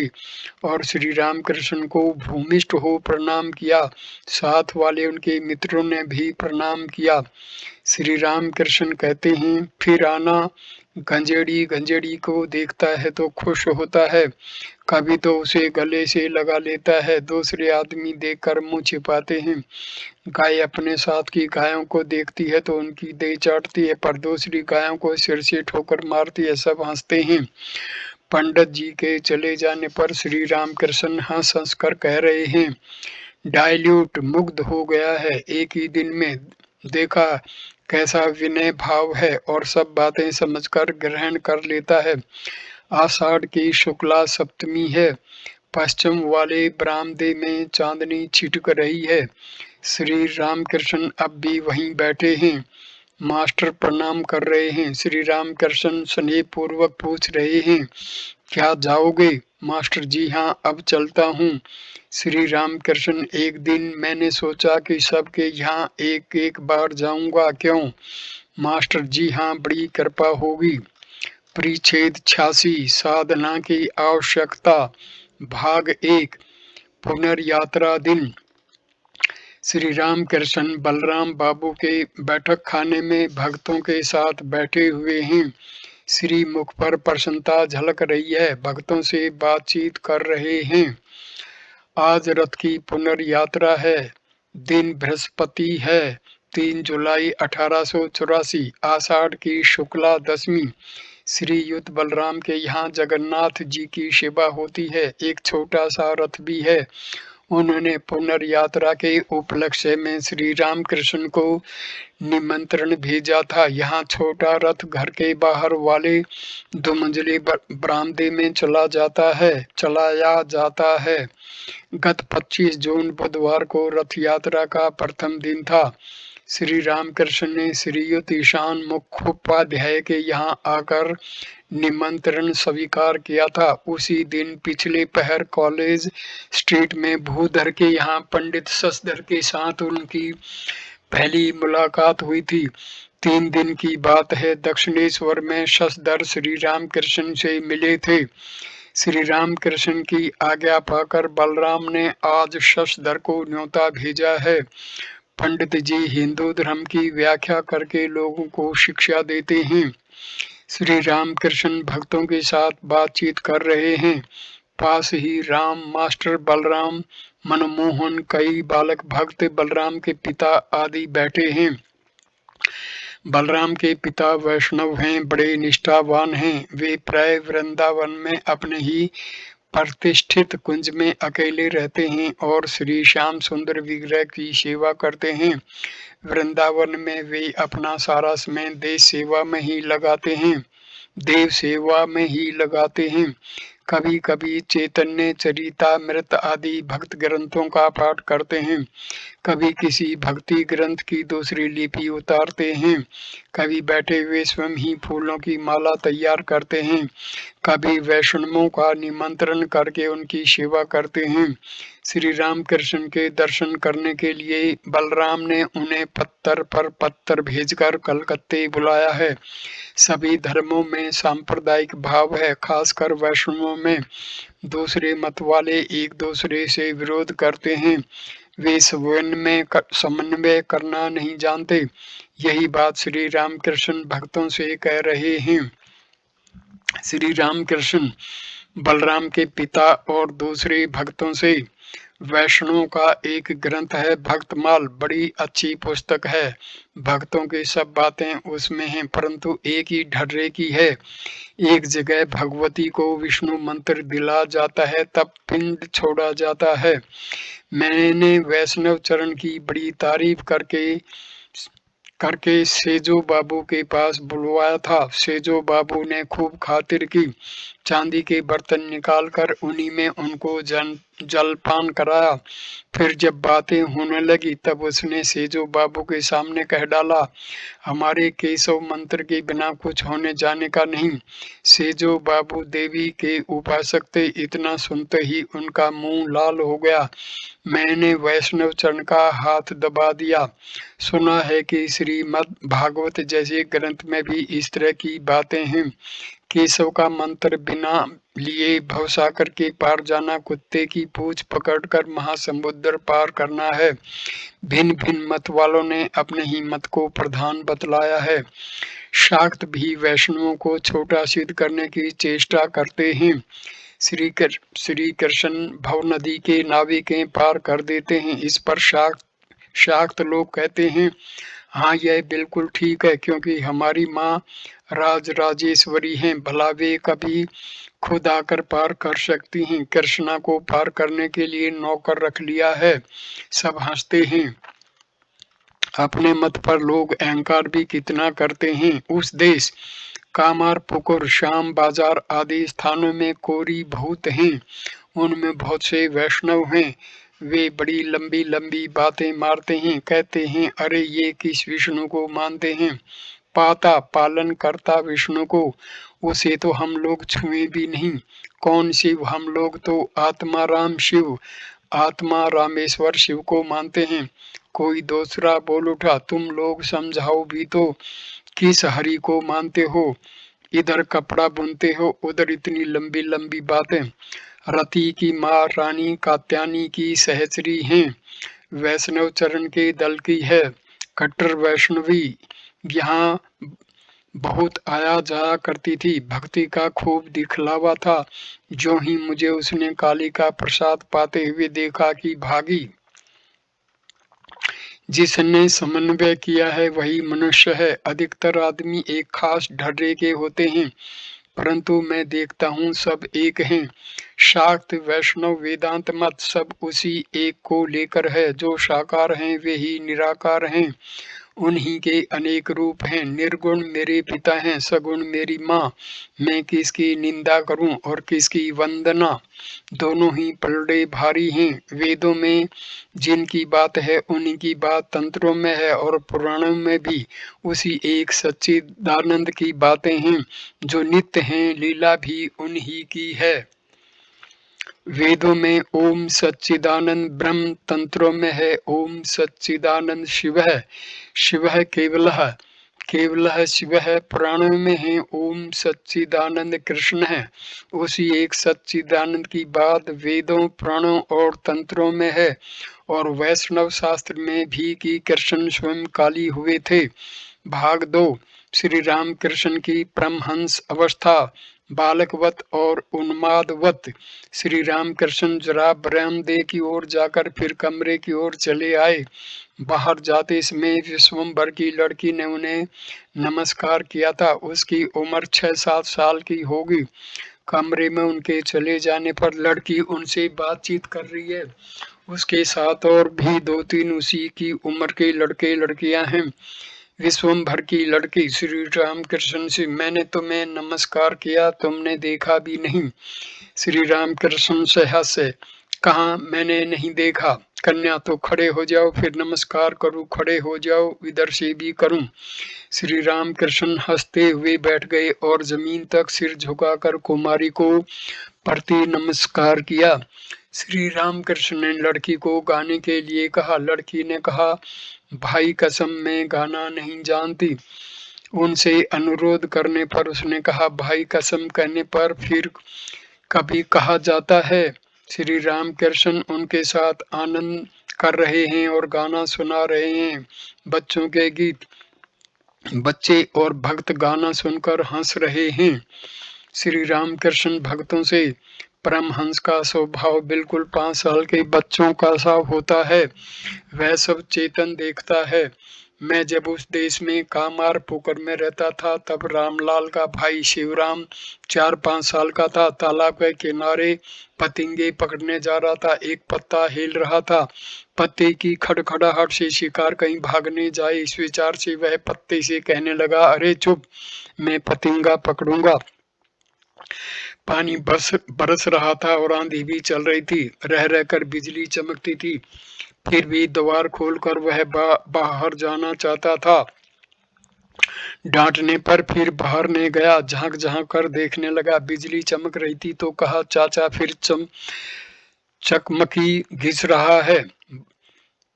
और श्री रामकृष्ण को भूमिष्ठ हो प्रणाम किया। साथ वाले उनके मित्रों ने भी प्रणाम किया। श्री रामकृष्ण कहते हैं, फिर आना। गंजेड़ी गंजेड़ी को देखता है तो खुश होता है, कभी तो उसे गले से लगा लेता है। दूसरे आदमी देखकर मुंह छिपाते हैं। गाय अपने साथ की गायों को देखती है तो उनकी देह चाटती है, पर दूसरी गायों को सिर से ठोकर मारती है। सब हंसते हैं। पंडित जी के चले जाने पर श्री रामकृष्ण हंस हंस कर कह रहे हैं, डायल्यूट मुग्ध हो गया है। एक ही दिन में देखा कैसा विनय भाव है और सब बातें समझकर ग्रहण कर लेता है। आषाढ़ की शुक्ला सप्तमी है। पश्चिम वाले बरामदे में चांदनी छिटक रही है। श्री रामकृष्ण अब भी वहीं बैठे हैं। मास्टर प्रणाम कर रहे हैं। श्री रामकृष्ण स्नेह पूर्वक पूछ रहे हैं, क्या जाओगे? मास्टर, जी हाँ, अब चलता हूँ। श्री रामकृष्ण, एक दिन मैंने सोचा कि सबके यहाँ एक एक बार जाऊंगा, क्यों? मास्टर, जी हाँ, बड़ी कृपा होगी। परिच्छेद 86, साधना की आवश्यकता, भाग 1, पुनर्यात्रा दिन। श्री रामकृष्ण बलराम बाबू के बैठक खाने में भक्तों के साथ बैठे हुए हैं। श्री मुख पर प्रसन्नता झलक रही है। भक्तों से बातचीत कर रहे हैं। आज रथ की पुनर्यात्रा है। दिन बृहस्पति है। 3 जुलाई 1884, आषाढ़ की शुक्ला दशमी। श्री युत बलराम के यहाँ जगन्नाथ जी की सेवा होती है। एक छोटा सा रथ भी है। उन्होंने पुनर्यात्रा के उपलक्ष्य में श्री रामकृष्ण को निमंत्रण भेजा था। यहाँ छोटा रथ घर के बाहर वाले 2 मंजिले बरामदे में चलाया जाता है। गत 25 जून बुधवार को रथ यात्रा का प्रथम दिन था। श्री रामकृष्ण ने श्रीयुत ईशान मुखोपाध्याय के यहाँ आकर निमंत्रण स्वीकार किया था। उसी दिन पिछले पहर कॉलेज स्ट्रीट में भूधर के यहाँ पंडित शशधर के साथ उनकी पहली मुलाकात हुई थी। 3 दिन की बात है। दक्षिणेश्वर में शशधर श्री रामकृष्ण से मिले थे। श्री रामकृष्ण की आज्ञा पाकर बलराम ने आज शशधर को न्योता भेजा है। पंडित जी हिंदू धर्म की व्याख्या करके लोगों को शिक्षा देते हैं। श्री रामकृष्ण भक्तों के साथ बातचीत कर रहे हैं। पास ही राम, मास्टर बलराम, मनमोहन, कई बालक भक्त, बलराम के पिता आदि बैठे हैं। बलराम के पिता वैष्णव हैं, बड़े निष्ठावान हैं। वे प्राय वृंदावन में अपने ही प्रतिष्ठित कुंज में अकेले रहते हैं और श्री श्याम सुंदर विग्रह की सेवा करते हैं। वृंदावन में वे अपना सारा समय देव सेवा में ही लगाते हैं। कभी कभी चैतन्य चरितामृत आदि भक्त ग्रंथों का पाठ करते हैं। कभी किसी भक्ति ग्रंथ की दूसरी लिपि उतारते हैं। कभी बैठे हुए स्वयं ही फूलों की माला तैयार करते हैं। कभी वैष्णवों का निमंत्रण करके उनकी सेवा करते हैं। श्री रामकृष्ण के दर्शन करने के लिए बलराम ने उन्हें पत्थर पर पत्थर भेजकर कलकत्ते बुलाया है। सभी धर्मों में सांप्रदायिक भाव है, खासकर वैष्णवों में। दूसरे मत वाले एक दूसरे से विरोध करते हैं। वे समन्वय करना नहीं जानते। यही बात श्री रामकृष्ण भक्तों से कह रहे हैं। श्री रामकृष्ण बलराम के पिता और दूसरे भक्तों से वैष्णव का एक ग्रंथ है भक्तमाल, बड़ी अच्छी पुस्तक है। भक्तों की सब बातें उसमें हैं, परंतु एक ही ढर्रे की है। एक जगह भगवती को विष्णु मंत्र दिला जाता है, तब पिंड छोड़ा जाता है। मैंने वैष्णव चरण की बड़ी तारीफ करके सेजो बाबू के पास बुलवाया था। सेजो बाबू ने खूब खातिर की, चांदी के बर्तन निकालकर उन्हीं में उनको जलपान कराया। फिर जब बातें होने लगी तब उसने सेजो बाबू के सामने कह डाला, हमारे केशव मंत्र के बिना कुछ होने जाने का नहीं। सेजो बाबू देवी के उपासक थे, इतना सुनते ही उनका मुंह लाल हो गया। मैंने वैष्णव चरण का हाथ दबा दिया। सुना है कि श्रीमद् भागवत जैसे ग्रंथ में भी इस तरह की बातें हैं। केशव का मंत्र बिना लिए भवसागर के पार जाना, कुत्ते की पूंछ पकड़कर महासमुद्र पार करना है। भिन्न भिन्न मत वालों ने अपने ही मत को प्रधान बतलाया है। शाक्त भी वैष्णवों को छोटा सिद्ध करने की चेष्टा करते हैं। श्री कृष्ण भव नदी के नाविकें पार कर देते हैं। इस पर शाक्त लोग कहते हैं, हाँ यह बिल्कुल ठीक है, क्योंकि हमारी माँ राजराजेश्वरी हैं, भला वे कभी खुद आकर पार कर सकती हैं। कृष्णा को पार करने के लिए नौकर रख लिया है। सब हंसते हैं। अपने मत पर लोग अहंकार भी कितना करते हैं। उस देश कामार पुकुर श्याम बाजार आदि स्थानों में कोरी बहुत हैं। उनमें बहुत से वैष्णव हैं। वे बड़ी लंबी लंबी बातें मारते हैं, कहते हैं, अरे ये किस विष्णु को मानते हैं, पाता पालन करता विष्णु को, उसे तो हम लोग छुए भी नहीं। कौन शिव, हम लोग तो आत्माराम शिव, आत्मा रामेश्वर शिव को मानते हैं। कोई दूसरा बोल उठा, तुम लोग समझाओ भी तो, किस हरि को मानते हो? इधर कपड़ा बुनते हो, उधर इतनी लंबी लंबी बातें। रति की माँ रानी कात्यायनी की सहचरी हैं, वैष्णव चरण के दल की है, कट्टर वैष्णवी। यहाँ बहुत आया जाया करती थी, भक्ति का खूब दिखलावा था। जो ही मुझे उसने काली का प्रसाद पाते हुए देखा कि भागी। जिसने समन्वय किया है वही मनुष्य है। अधिकतर आदमी एक खास ढर्रे के होते हैं, परंतु मैं देखता हूँ सब एक हैं। शाक्त वैष्णव वेदांत मत सब उसी एक को लेकर है। जो साकार हैं वे ही निराकार हैं, उन्हीं के अनेक रूप हैं। निर्गुण मेरे पिता हैं, सगुण मेरी माँ। मैं किसकी निंदा करूं और किसकी वंदना, दोनों ही पलड़े भारी हैं। वेदों में जिनकी बात है उन्हीं की बात तंत्रों में है, और पुराणों में भी उसी एक सच्चिदानंद की बातें हैं। जो नित्य हैं, लीला भी उन्हीं की है। वेदों में ओम सच्चिदानंद ब्रह्म, तंत्रों में है ओम सच्चिदानंद शिव है, शिव है केवल है शिव है। पुराणों में है ओम सच्चिदानंद कृष्ण है। उसी एक सच्चिदानंद की बात वेदों पुराणों और तंत्रों में है। और वैष्णव शास्त्र में भी कि कृष्ण स्वयं काली हुए थे। भाग 2, श्री राम कृष्ण की परमहंस अवस्था, बालकवत और उन्मादवत। श्री राम कृष्ण जरा बरामदे की ओर जाकर फिर कमरे की ओर चले आए। बाहर जाते समय विश्वम्भर की लड़की ने उन्हें नमस्कार किया था। उसकी उम्र 6-7 साल की होगी। कमरे में उनके चले जाने पर लड़की उनसे बातचीत कर रही है। उसके साथ और भी 2-3 उसी की उम्र के लड़के लड़कियां हैं। विश्वम्भर की लड़की श्री राम कृष्ण से, मैंने तुम्हें नमस्कार किया, तुमने देखा भी नहीं। श्री राम कृष्ण से हंसे, कहा मैंने नहीं देखा। कन्या तो खड़े हो जाओ, फिर नमस्कार करूं, खड़े हो जाओ, इधर से भी करूं। श्री राम कृष्ण हंसते हुए बैठ गए और जमीन तक सिर झुकाकर कुमारी को प्रति नमस्कार किया। श्री राम कृष्ण ने लड़की को गाने के लिए कहा। लड़की ने कहा, भाई कसम मैं गाना नहीं जानती। उनसे अनुरोध करने पर उसने कहा, भाई कसम कहने पर फिर कभी कहा जाता है। श्री राम कृष्ण उनके साथ आनंद कर रहे हैं और गाना सुना रहे हैं, बच्चों के गीत। बच्चे और भक्त गाना सुनकर हंस रहे हैं। श्री राम कृष्ण भक्तों से, परमहंस का स्वभाव बिल्कुल 5 साल के बच्चों का सा होता है। वह सब चेतन देखता है। मैं जब उस देश में कामारपुकुर में रहता था तब रामलाल का भाई शिवराम 4-5 साल का था। तालाब के किनारे पतंगे पकड़ने जा रहा था। एक पत्ता हिल रहा था। पत्ते की खड़खड़ाहट से शिकार कहीं भागने जाए, इस विचार से वह पत्ते से कहने लगा, अरे चुप, मैं पतंगा पकड़ूंगा। पानी बरस रहा था और आंधी भी चल रही थी। रह रहकर बिजली चमकती थी। फिर भी द्वार खोलकर वह बाहर जाना चाहता था। डांटने पर फिर बाहर नहीं गया। झांक झांक कर देखने लगा। बिजली चमक रही थी तो कहा, चाचा फिर चकमकी घिस रहा है।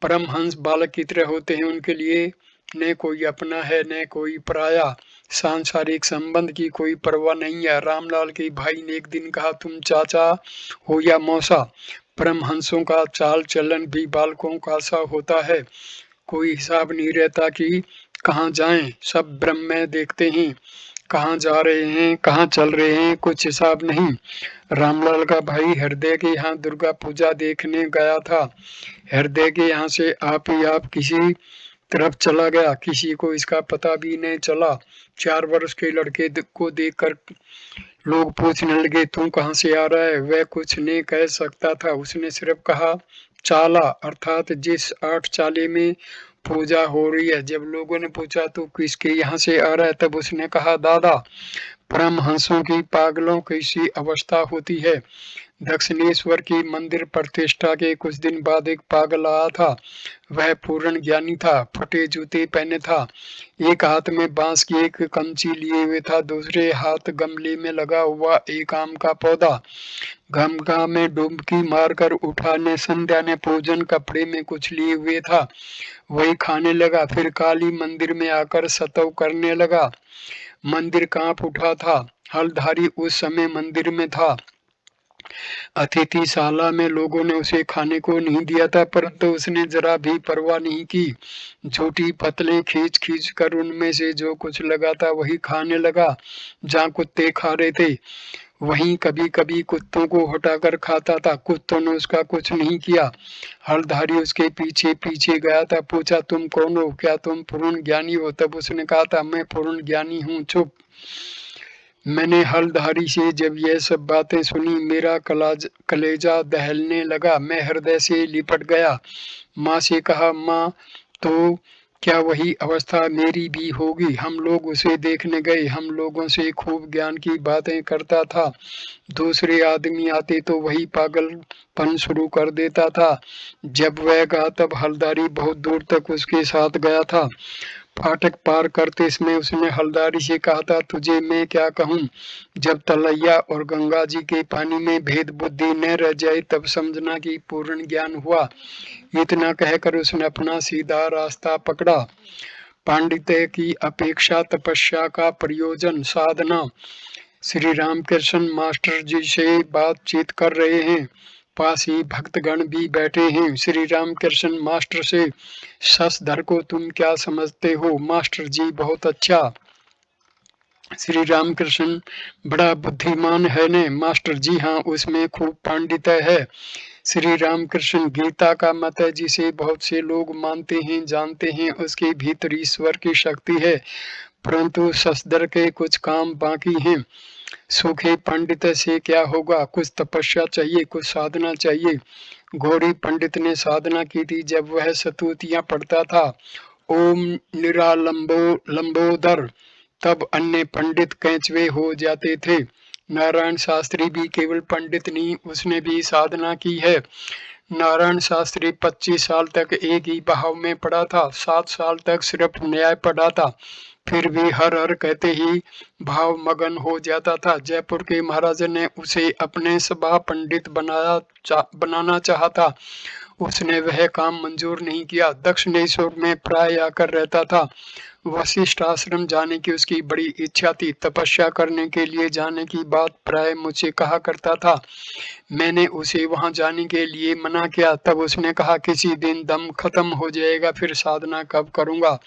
परमहंस बालक की तरह होते हैं। उनके लिए न कोई अपना है न कोई पराया। सांसारिक संबंध की कोई परवाह नहीं है। रामलाल के भाई ने एक दिन कहा, तुम चाचा हो या मौसा। परमहंसों का चाल चलन भी बालकों का सा होता है। कोई हिसाब नहीं रहता कि कहाँ जाएं, सब ब्रह्म में देखते हैं। कहाँ जा रहे हैं, कहाँ चल रहे हैं, कुछ हिसाब नहीं। रामलाल का भाई हृदय के यहाँ दुर्गा पूजा देखने गया था। हृदय के यहाँ से आप ही आप किसी तरफ चला गया। किसी को इसका पता भी नहीं चला। 4 वर्ष के लड़के को देखकर लोग पूछने लगे, तू कहाँ से आ रहा है। वह कुछ नहीं कह सकता था। उसने सिर्फ कहा, चाला, अर्थात जिस 8 चाले में पूजा हो रही है। जब लोगों ने पूछा तू किसके यहाँ से आ रहा है, तब उसने कहा, दादा। परमहंसों की पागलों की सी अवस्था होती है। दक्षिणेश्वर की मंदिर प्रतिष्ठा के कुछ दिन बाद एक पागल आया था। वह पूर्ण ज्ञानी था। फटे जूते पहने था। एक हाथ में बांस की एक कंची लिए हुए था। दूसरे हाथ गमले में लगा हुआ एक आम का पौधा। गंगा में डुबकी मारकर उठा ने संध्या ने भोजन कपड़े में कुछ लिए हुए था। वही खाने लगा। फिर काली मंदिर में आकर सतव करने लगा। मंदिर कांप उठा था। हलधारी उस समय मंदिर में था। अतिथिशाला में लोगों ने उसे खाने को नहीं दिया था, परंतु उसने जरा भी परवाह नहीं की। झूठी पतले खींच खींच कर उनमें से जो कुछ लगा था वही खाने लगा। जहाँ कुत्ते खा रहे थे वहीं कभी कभी कुत्तों को हटाकर खाता था। कुत्तों ने उसका कुछ नहीं किया। हलधारी उसके पीछे पीछे गया था। पूछा, तुम कौन हो, क्या तुम पूर्ण ज्ञानी हो। तब उसने कहा था, मैं पूर्ण ज्ञानी हूँ, चुप। मैंने हलधारी से जब यह सब बातें सुनी मेरा कलेजा दहलने लगा। मैं हृदय से लिपट गया। माँ से कहा, माँ, तो क्या वही अवस्था मेरी भी होगी। हम लोग उसे देखने गए। हम लोगों से खूब ज्ञान की बातें करता था। दूसरे आदमी आते तो वही पागलपन शुरू कर देता था। जब वह गया तब हलधारी बहुत दूर तक उसके साथ गया था। फाटक पार करते समय उसने हलधारी से कहा था, तुझे मैं क्या कहूँ। जब तलैया और गंगा जी के पानी में भेद बुद्धि न रह जाए तब समझना कि पूर्ण ज्ञान हुआ। इतना कहकर उसने अपना सीधा रास्ता पकड़ा। पांडित्य की अपेक्षा तपस्या का प्रयोजन साधना। श्री रामकृष्ण मास्टर जी से बातचीत कर रहे हैं। पास ही भक्तगण भी बैठे हैं। श्री रामकृष्ण मास्टर से, शशधर को तुम क्या समझते हो। मास्टर जी, बहुत अच्छा। श्री रामकृष्ण, बड़ा बुद्धिमान है ने। मास्टर जी, हाँ, उसमें खूब पांडित्य है। श्री रामकृष्ण, गीता का मत है जिसे बहुत से लोग मानते हैं, जानते हैं, उसके भीतर ईश्वर की शक्ति है, परंतु शशधर के कुछ काम बाकी हैं। सूखे पंडित से क्या होगा। कुछ तपस्या चाहिए, कुछ साधना चाहिए। गौड़ी पंडित ने साधना की थी। जब वह स्तुतियां पढ़ता था, ओम निरालंबो लंबोदर, तब अन्य पंडित कैंचवे हो जाते थे। नारायण शास्त्री भी केवल पंडित नहीं, उसने भी साधना की है। नारायण शास्त्री 25 साल तक एक ही भाव में पढ़ा था। 7 साल तक सिर्फ न्याय पढ़ा था। फिर भी हर हर कहते ही भाव मगन हो जाता था। जयपुर के महाराजा ने उसे अपने सभा पंडित बनाना चाहा था। उसने वह काम मंजूर नहीं किया। दक्षिणेश्वर में प्राय आकर रहता था। वशिष्ठ आश्रम जाने की उसकी बड़ी इच्छा थी। तपस्या करने के लिए जाने की बात प्राय मुझसे कहा करता था। मैंने उसे वहां जाने के लिए मना किया। तब उसने कहा, किसी दिन दम खत्म हो जाएगा, फिर साधना कब करूंगा।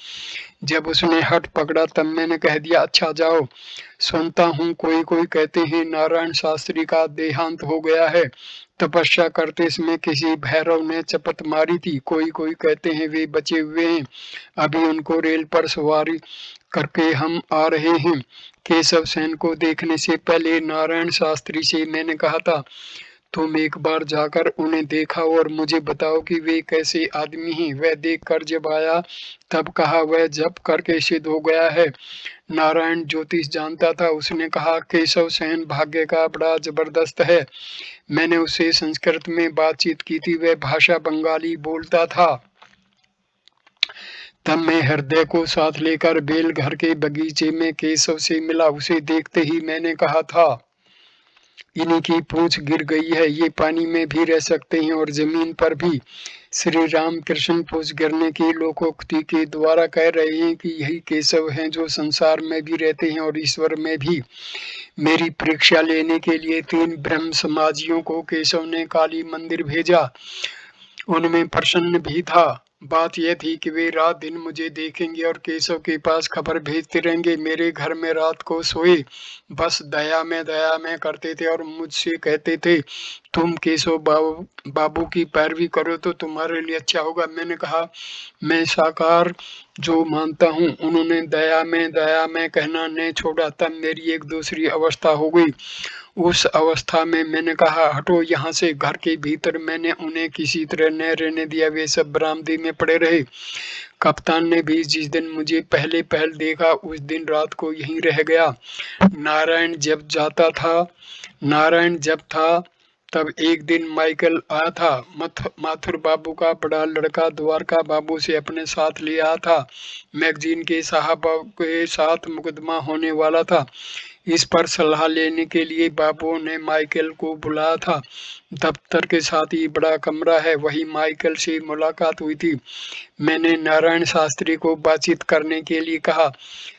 जब उसने हठ पकड़ा तब मैंने कह दिया, अच्छा जाओ। सुनता हूँ कोई कोई कहते हैं नारायण शास्त्री का देहांत हो गया है। तपस्या करते समय किसी भैरव ने चपत मारी थी। कोई कोई कहते हैं वे बचे हुए हैं, अभी उनको रेल पर सवारी करके हम आ रहे हैं। केशव सेन को देखने से पहले नारायण शास्त्री से मैंने कहा था, तुम एक बार जाकर उन्हें देखा और मुझे बताओ कि वे कैसे आदमी हैं। वह देखकर जब आया तब कहा, वह जप करके सिद्ध हो गया है। नारायण ज्योतिष जानता था। उसने कहा, केशव सेन भाग्य का बड़ा जबरदस्त है। मैंने उससे संस्कृत में बातचीत की थी। वह भाषा बंगाली बोलता था। तब मैं हृदय को साथ लेकर बेलघर के बगीचे में केशव से मिला। उसे देखते ही मैंने कहा था, इन्हीं की पूंछ गिर गई है, ये पानी में भी रह सकते हैं और जमीन पर भी। श्री राम कृष्ण पूंछ गिरने की लोकोक्ति के द्वारा कह रहे हैं कि यही केशव हैं जो संसार में भी रहते हैं और ईश्वर में भी। मेरी परीक्षा लेने के लिए 3 ब्रह्म समाजियों को केशव ने काली मंदिर भेजा। उनमें प्रसन्न भी था। बात यह थी कि वे रात दिन मुझे देखेंगे और केशव के पास खबर भेजते रहेंगे। मेरे घर में रात को सोए बस दया में करते थे और मुझसे कहते थे, तुम केशव बाबू की पैरवी करो तो तुम्हारे लिए अच्छा होगा। मैंने कहा, मैं साकार जो मानता हूँ। उन्होंने दया में कहना नहीं छोड़ा। तब मेरी एक दूसरी अवस्था हो गई। उस अवस्था में मैंने कहा, हटो यहाँ से। घर के भीतर मैंने उन्हें किसी तरह न रहने दिया। वे सब बरामदे में पड़े रहे। कप्तान ने भी जिस दिन मुझे पहले पहल देखा उस दिन रात को यहीं रह गया। नारायण जब था तब एक दिन माइकल आया था। माथुर बाबू का बड़ा लड़का द्वारका बाबू से अपने साथ ले आया था। मैगजीन के साहब के साथ मुकदमा होने वाला था। इस पर सलाह लेने के लिए बाबू ने माइकल को बुलाया था। दफ्तर के साथ ही बड़ा कमरा है, वही माइकल से मुलाकात हुई थी। मैंने नारायण शास्त्री को बातचीत करने के लिए कहा।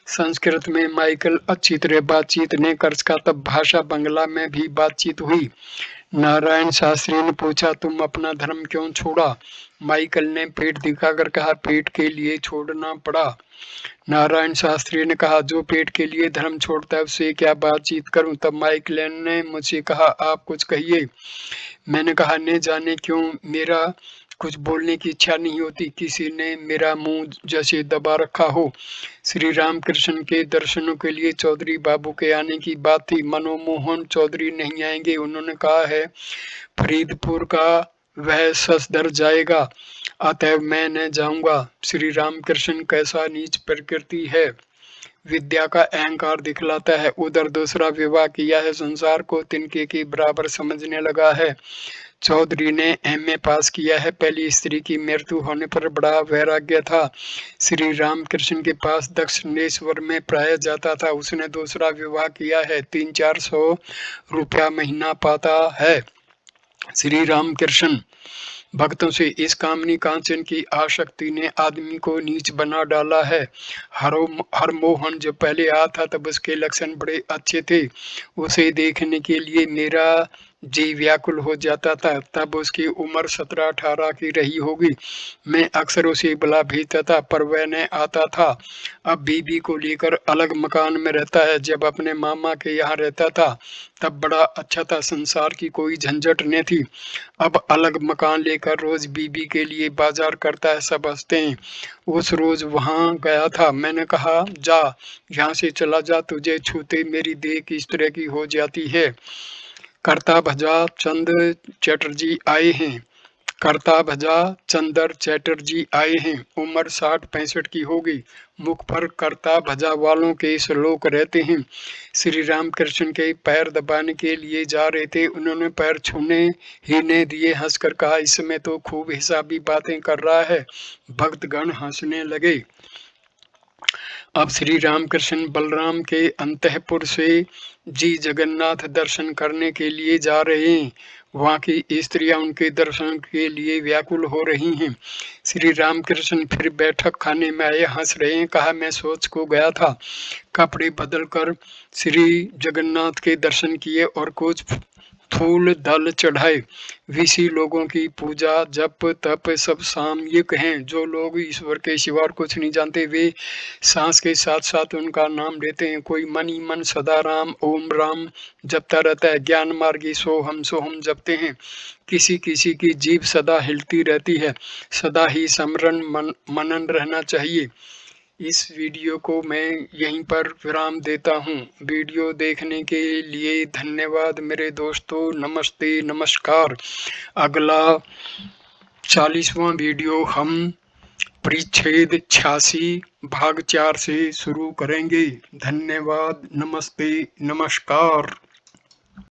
संस्कृत में माइकल अच्छी तरह बातचीत नहीं कर सका। तब भाषा बंगला में भी बातचीत हुई। नारायण शास्त्री ने पूछा, तुम अपना धर्म क्यों छोड़ा। माइकल ने पेट दिखाकर कहा, पेट के लिए छोड़ना पड़ा। नारायण शास्त्री ने कहा, जो पेट के लिए धर्म छोड़ता है उससे क्या बातचीत करूं। तब माइकल ने मुझसे कहा, आप कुछ कहिए। मैंने कहा, न जाने क्यों मेरा कुछ बोलने की इच्छा नहीं होती। किसी ने मेरा मुंह जैसे दबा रखा हो। श्री रामकृष्ण के दर्शनों के लिए चौधरी बाबू के आने की बात थी। मनोमोहन चौधरी नहीं आएंगे। उन्होंने कहा है फरीदपुर का वह ससदर जाएगा, अतएव मैं न जाऊंगा। श्री रामकृष्ण कैसा नीच प्रकृति है, विद्या का अहंकार दिखलाता है। उधर दूसरा विवाह किया है, संसार को तिनके के बराबर समझने लगा है। चौधरी ने एमए पास किया है। पहली स्त्री की मृत्यु होने पर बड़ा वैराग्य था। श्री रामकृष्ण के पास दक्षिणेश्वर में प्राय जाता था। उसने दूसरा विवाह किया है, 300-400 रुपया महीना पाता है। श्री रामकृष्ण भक्तों से इस कामनी कांचन की आसक्ति ने आदमी को नीच बना डाला है। हरमोहन जो पहले आया था तब उसके लक्षण बड़े अच्छे थे। उसे देखने के लिए मेरा जी व्याकुल हो जाता था। तब उसकी उम्र 17-18 की रही होगी। मैं अक्सर उसे बुला भेजता था पर वह न आता था। अब बीबी को लेकर अलग मकान में रहता है। जब अपने मामा के यहाँ रहता था तब बड़ा अच्छा था, संसार की कोई झंझट न थी। अब अलग मकान लेकर रोज बीबी के लिए बाजार करता है। सब हंसते हैं। उस रोज वहां गया था। मैंने कहा, जा यहाँ से चला जा, तुझे छूते मेरी देह किस तरह की हो जाती है। कर्ता भजा चंद्र चटर्जी आए हैं। कर्ता भजा चंद्र चटर्जी आए हैं। उम्र 60-65 की होगी। मुख पर कर्ता भजा वालों के श्लोक रहते हैं। श्री रामकृष्ण के पैर दबाने के लिए जा रहे थे। उन्होंने पैर छूने ही नहीं दिए। हंसकर कहा, इसमें तो खूब हिसाबी बातें कर रहा है। भक्तगण हंसने लगे। अब श्री रामकृष्ण बलराम के अंतःपुर से जी जगन्नाथ दर्शन करने के लिए जा रहे हैं। वहाँ की स्त्रियां उनके दर्शन के लिए व्याकुल हो रही हैं। श्री रामकृष्ण फिर बैठक खाने में आए, हंस रहे हैं। कहा, मैं सोच को गया था। कपड़े बदलकर श्री जगन्नाथ के दर्शन किए और कुछ फूल दल चढ़ाए। ऋषि लोगों की पूजा जप तप सब सामयिक हैं। जो लोग ईश्वर के सिवा और कुछ नहीं जानते, वे सांस के साथ साथ उनका नाम लेते हैं। कोई मन ही मन सदा राम ओम राम जपता रहता है। ज्ञान मार्गी सोहम सोहम जपते हैं। किसी किसी की जीभ सदा हिलती रहती है। सदा ही स्मरण मनन रहना चाहिए। इस वीडियो को मैं यहीं पर विराम देता हूँ। वीडियो देखने के लिए धन्यवाद मेरे दोस्तों। नमस्ते नमस्कार। अगला 40वां वीडियो हम परिच्छेद 86 भाग 4 से शुरू करेंगे। धन्यवाद। नमस्ते नमस्कार।